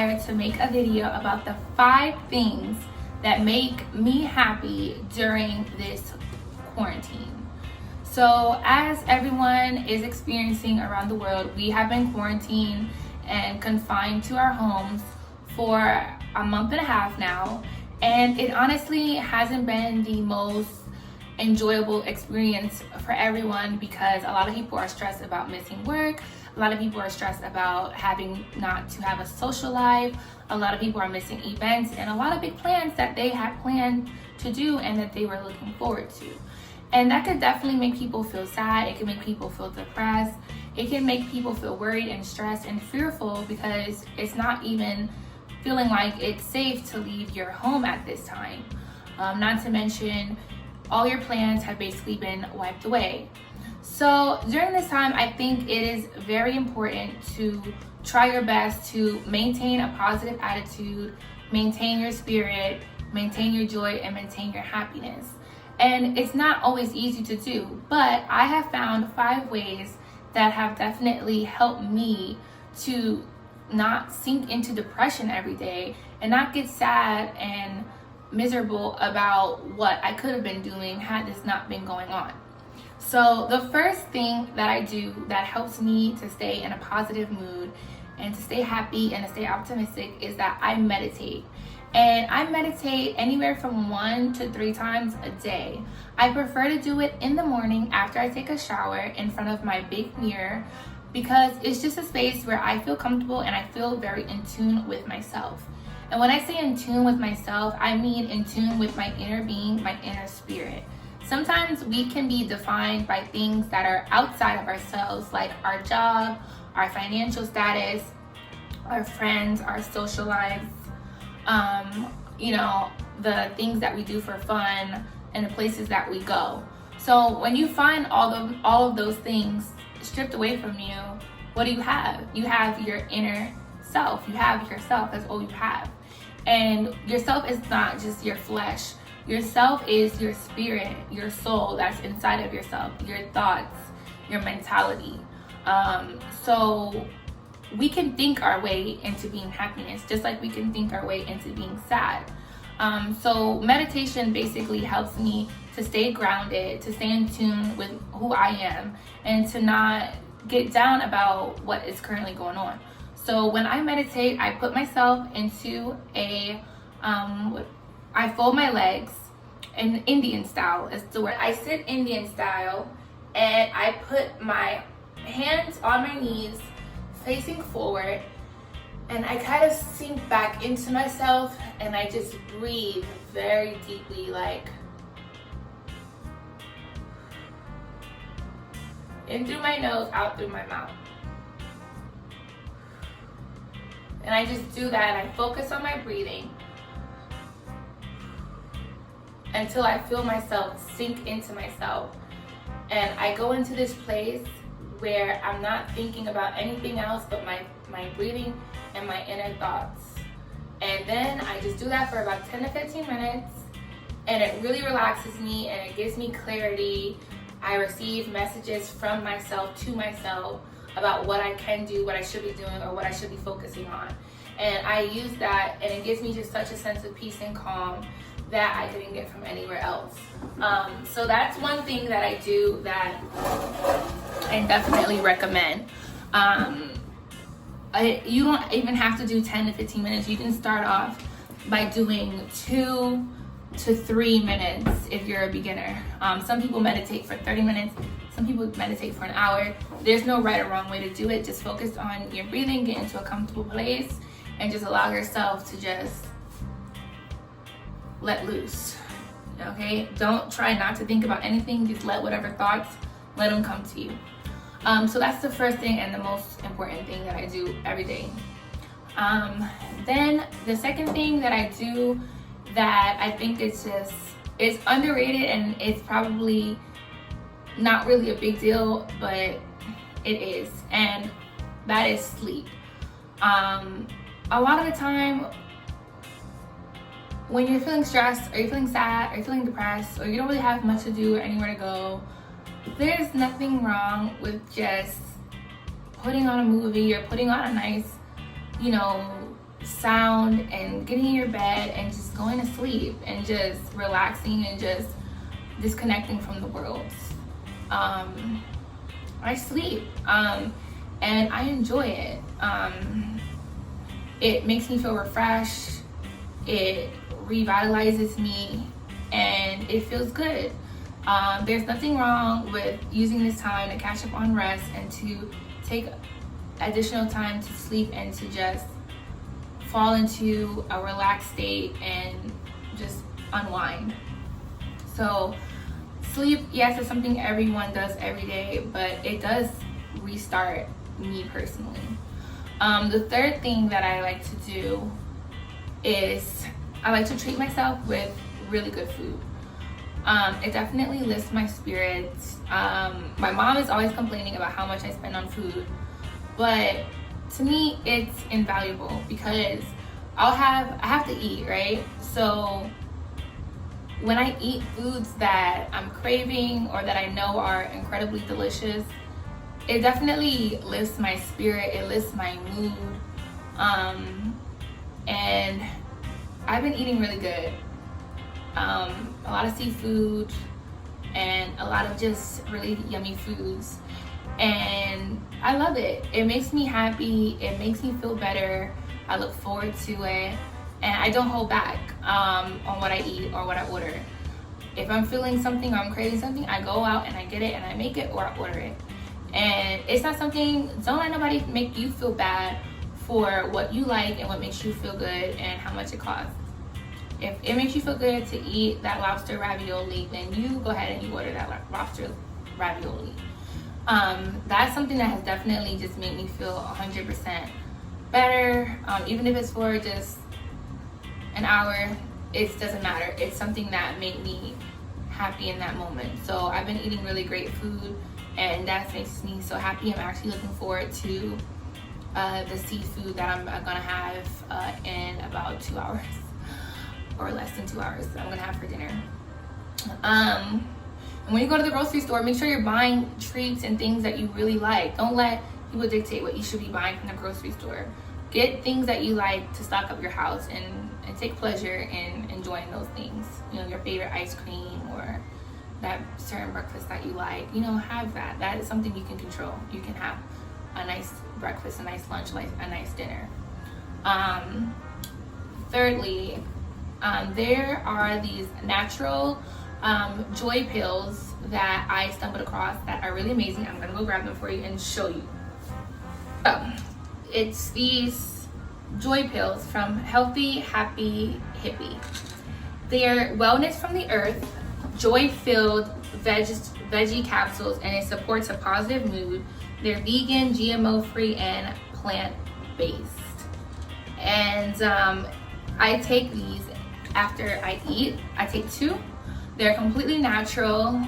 inspired to make a video about the 5 things that make me happy during this quarantine. So as everyone is experiencing around the world, we have been quarantined and confined to our homes for a month and a half now, and it honestly hasn't been the most enjoyable experience for everyone because a lot of people are stressed about missing work. A lot of people are stressed about having not to have a social life. A lot of people are missing events and a lot of big plans that they had planned to do and that they were looking forward to. And that could definitely make people feel sad. It can make people feel depressed. It can make people feel worried and stressed and fearful because it's not even feeling like it's safe to leave your home at this time. Not to mention, all your plans have basically been wiped away. So during this time, I think it is very important to try your best to maintain a positive attitude, maintain your spirit, maintain your joy, and maintain your happiness. And it's not always easy to do, but I have found 5 ways that have definitely helped me to not sink into depression every day and not get sad and miserable about what I could have been doing had this not been going on. So the first thing that I do that helps me to stay in a positive mood and to stay happy and to stay optimistic is that I meditate. And I meditate anywhere from 1 to 3 times a day. I prefer to do it in the morning after I take a shower in front of my big mirror because it's just a space where I feel comfortable and I feel very in tune with myself. And when I say in tune with myself, I mean in tune with my inner being, my inner spirit. Sometimes we can be defined by things that are outside of ourselves, like our job, our financial status, our friends, our social lives, the things that we do for fun and the places that we go. So when you find all of those things stripped away from you, what do you have? You have your inner self. You have yourself. That's all you have. And yourself is not just your flesh. Yourself is your spirit, your soul that's inside of yourself, your thoughts, your mentality. So we can think our way into being happiness, just like we can think our way into being sad. So meditation basically helps me to stay grounded, to stay in tune with who I am, and to not get down about what is currently going on. So when I meditate, I put myself into I fold my legs in Indian style. Is the word. I sit Indian style and I put my hands on my knees facing forward and I kind of sink back into myself and I just breathe very deeply, like in through my nose, out through my mouth. And I just do that and I focus on my breathing until I feel myself sink into myself. And I go into this place where I'm not thinking about anything else but my breathing and my inner thoughts. And then I just do that for about 10 to 15 minutes and it really relaxes me and it gives me clarity. I receive messages from myself to myself about what I can do, what I should be doing, or what I should be focusing on. And I use that and it gives me just such a sense of peace and calm that I couldn't get from anywhere else. So that's one thing that I do that I definitely recommend. You don't even have to do 10 to 15 minutes. You can start off by doing 2 to 3 minutes if you're a beginner. Some people meditate for 30 minutes. Some people meditate for an hour. There's no right or wrong way to do it. Just focus on your breathing, get into a comfortable place, and just allow yourself to just let loose. Okay? Don't try not to think about anything. Just let whatever thoughts, let them come to you. So that's the first thing and the most important thing that I do every day. Then the second thing that I do that I think it's underrated and it's probably not really a big deal, but it is, and that is sleep. A lot of the time when you're feeling stressed, or you're feeling sad, or you're feeling depressed, or you don't really have much to do or anywhere to go, there's nothing wrong with just putting on a movie or putting on a nice, sound and getting in your bed and just going to sleep and just relaxing and just disconnecting from the world. I sleep and I enjoy it. It makes me feel refreshed, it revitalizes me, and it feels good. There's nothing wrong with using this time to catch up on rest and to take additional time to sleep and to just fall into a relaxed state and just unwind. So sleep, yes, it's something everyone does every day, but it does restart me personally. The third thing that I like to do is I like to treat myself with really good food. It definitely lifts my spirits. My mom is always complaining about how much I spend on food, but to me it's invaluable because I have to eat, right? So when I eat foods that I'm craving or that I know are incredibly delicious, it definitely lifts my spirit, it lifts my mood. And I've been eating really good. A lot of seafood and a lot of just really yummy foods. And I love it. It makes me happy, it makes me feel better. I look forward to it. And I don't hold back on what I eat or what I order. If I'm feeling something or I'm craving something, I go out and I get it and I make it or I order it. And it's not something, don't let nobody make you feel bad for what you like and what makes you feel good and how much it costs. If it makes you feel good to eat that lobster ravioli, then you go ahead and you order that lobster ravioli. That's something that has definitely just made me feel 100% better. Even if it's for just an hour, it doesn't matter. It's something that made me happy in that moment. So I've been eating really great food, and that makes me so happy. I'm actually looking forward to the seafood that I'm gonna have in about 2 hours or less than 2 hours. I'm gonna have for dinner. And when you go to the grocery store, make sure you're buying treats and things that you really like. Don't let people dictate what you should be buying from the grocery store. Get things that you like to stock up your house and take pleasure in enjoying those things. You know, your favorite ice cream or that certain breakfast that you like. You know, have that. That is something you can control. You can have a nice breakfast, a nice lunch, like a nice dinner. Thirdly, there are these natural joy pills that I stumbled across that are really amazing. I'm gonna go grab them for you and show you. So, it's these joy pills from Healthy Happy Hippie. They're wellness from the earth, joy-filled veggie capsules, and it supports a positive mood. They're vegan, GMO-free, and plant-based. And I take these after I eat. I take 2. They're completely natural.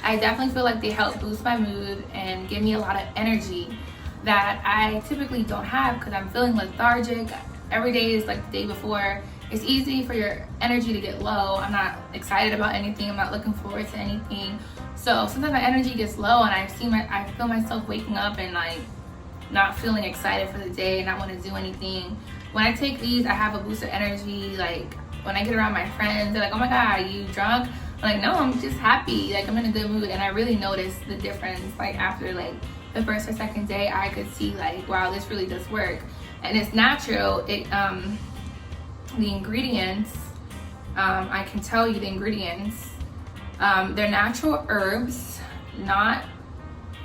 I definitely feel like they help boost my mood and give me a lot of energy that I typically don't have because I'm feeling lethargic. Every day is like the day before. It's easy for your energy to get low. I'm not excited about anything. I'm not looking forward to anything. So sometimes my energy gets low and I feel myself waking up and like not feeling excited for the day and not want to do anything. When I take these, I have a boost of energy. Like when I get around my friends, they're like, "Oh my God, are you drunk?" I'm like, "No, I'm just happy. Like I'm in a good mood." And I really noticed the difference. Like after like the first or second day, I could see like, wow, this really does work. And it's natural. The ingredients, I can tell you the ingredients. They're natural herbs, not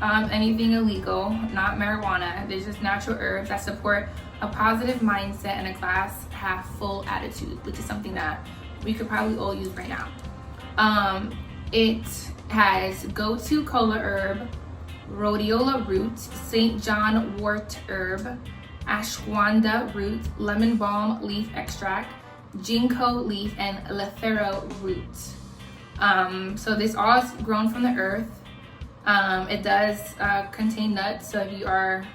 anything illegal, not marijuana. They're just natural herbs that support a positive mindset and a glass half full attitude, which is something that we could probably all use right now. It has gotu kola herb, rhodiola root, St. John wort herb, ashwagandha root, lemon balm leaf extract, ginkgo leaf, and lethero root. So this all is grown from the earth. It does contain nuts, so if you are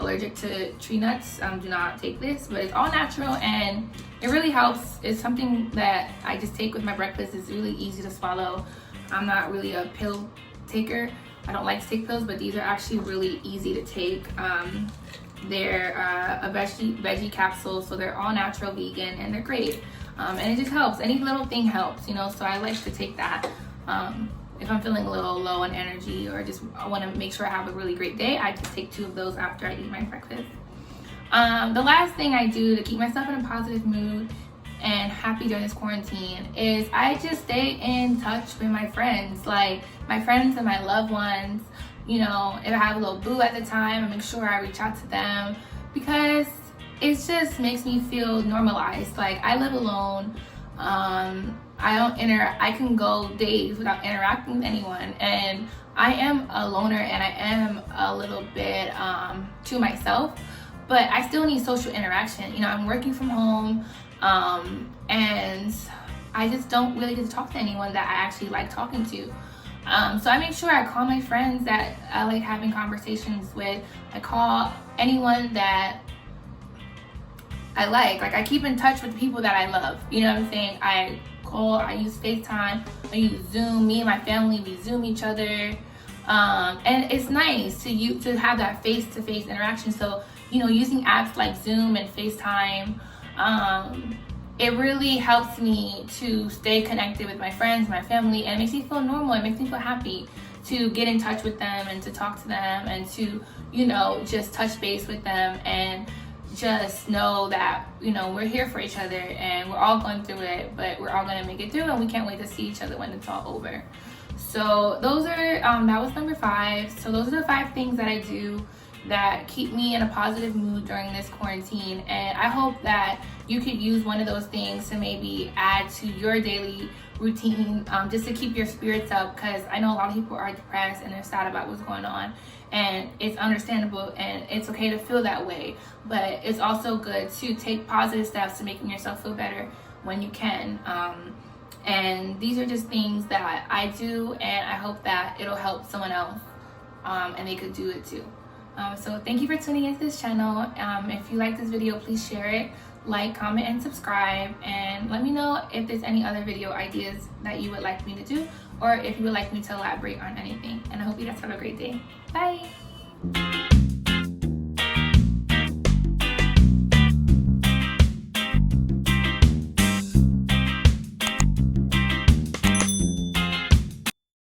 allergic to tree nuts, do not take this, but it's all natural and it really helps. It's something that I just take with my breakfast. It's really easy to swallow. I'm not really a pill taker. I don't like to take pills, but these are actually really easy to take. They're a veggie capsule, so they're all natural, vegan, and they're great. And it just helps. Any little thing helps, you know, so I like to take that. If I'm feeling a little low on energy or just I want to make sure I have a really great day, I just take 2 of those after I eat my breakfast. The last thing I do to keep myself in a positive mood and happy during this quarantine is I just stay in touch with my friends, like my friends and my loved ones. You know, if I have a little boo at the time, I make sure I reach out to them because it just makes me feel normalized. Like, I live alone. I can go days without interacting with anyone, and I am a loner and I am a little bit to myself, but I still need social interaction. You know, I'm working from home, and I just don't really get to talk to anyone that I actually like talking to. So I make sure I call my friends that I like having conversations with. I call anyone that I like I keep in touch with people that I love. You know what I'm saying? I use FaceTime, I use Zoom. Me and my family, we Zoom each other. And it's nice to have that face-to-face interaction. So, you know, using apps like Zoom and FaceTime, it really helps me to stay connected with my friends, my family, and it makes me feel normal. It makes me feel happy to get in touch with them and to talk to them and to, you know, just touch base with them and just know that, you know, we're here for each other and we're all going through it, but we're all going to make it through, and we can't wait to see each other when it's all over. So those are, that was number 5. So those are the 5 things that I do that keep me in a positive mood during this quarantine. And I hope that you could use one of those things to maybe add to your daily routine, just to keep your spirits up, because I know a lot of people are depressed and they're sad about what's going on, and it's understandable and it's okay to feel that way, but it's also good to take positive steps to making yourself feel better when you can. And these are just things that I do, and I hope that it'll help someone else, and they could do it too. So thank you for tuning into this channel. If you like this video, please share it, like, comment, and subscribe, and let me know if there's any other video ideas that you would like me to do, or if you would like me to elaborate on anything. And I hope you guys have a great day. Bye.